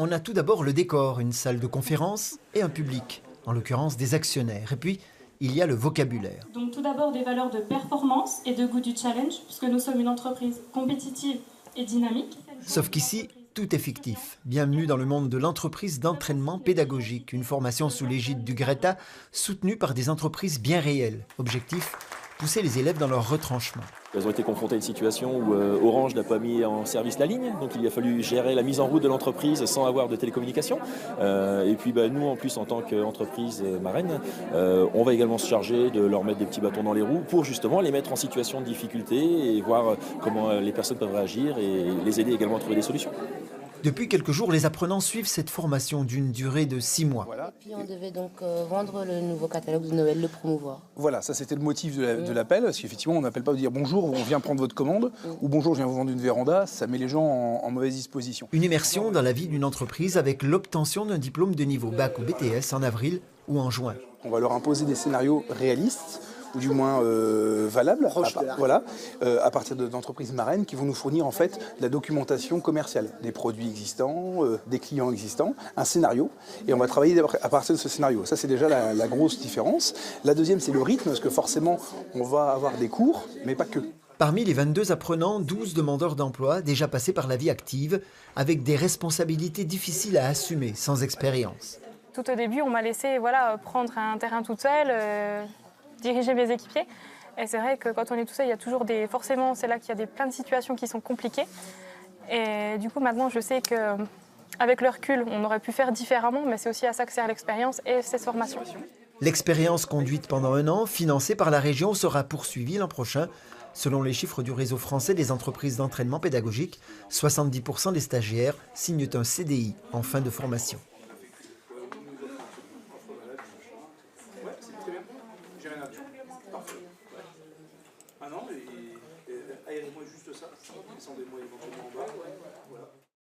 On a tout d'abord le décor, une salle de conférence et un public, en l'occurrence des actionnaires. Et puis, il y a le vocabulaire. Donc tout d'abord des valeurs de performance et de goût du challenge, puisque nous sommes une entreprise compétitive et dynamique. Sauf qu'ici, tout est fictif. Bienvenue dans le monde de l'entreprise d'entraînement pédagogique, une formation sous l'égide du Greta, soutenue par des entreprises bien réelles. Objectif, pousser les élèves dans leur retranchement. Elles ont été confrontées à une situation où Orange n'a pas mis en service la ligne, donc il a fallu gérer la mise en route de l'entreprise sans avoir de télécommunications. Et puis nous, en plus, en tant qu'entreprise marraine, on va également se charger de leur mettre des petits bâtons dans les roues pour justement les mettre en situation de difficulté et voir comment les personnes peuvent réagir et les aider également à trouver des solutions. Depuis quelques jours, les apprenants suivent cette formation d'une durée de 6 mois. Voilà. Puis on devait donc vendre le nouveau catalogue de Noël, le promouvoir. Voilà, ça c'était le motif de l'appel, parce qu'effectivement on n'appelle pas pour dire bonjour, on vient prendre votre commande, ou bonjour, je viens vous vendre une véranda, ça met les gens en mauvaise disposition. Une immersion dans la vie d'une entreprise avec l'obtention d'un diplôme de niveau bac ou BTS en avril ou en juin. On va leur imposer des scénarios réalistes, ou du moins valables, à partir d'entreprises marraines qui vont nous fournir en fait de la documentation commerciale, des produits existants, des clients existants, un scénario, et on va travailler à partir de ce scénario. Ça c'est déjà la grosse différence. La deuxième c'est le rythme, parce que forcément on va avoir des cours, mais pas que. Parmi les 22 apprenants, 12 demandeurs d'emploi déjà passés par la vie active, avec des responsabilités difficiles à assumer sans expérience. Tout au début, on m'a laissé prendre un terrain toute seule, diriger mes équipiers. Et c'est vrai que quand on est tout seul, il y a toujours forcément, c'est là qu'il y a plein de situations qui sont compliquées. Et du coup, maintenant, je sais qu'avec le recul, on aurait pu faire différemment, mais c'est aussi à ça que sert l'expérience et cette formation. L'expérience conduite pendant 1 an, financée par la région, sera poursuivie l'an prochain. Selon les chiffres du réseau français des entreprises d'entraînement pédagogique, 70% des stagiaires signent un CDI en fin de formation. Ouais, c'est très bien. J'ai rien à dire. Parfait. Ah non, aérez-moi juste ça. Descendez-moi éventuellement en bas. Voilà.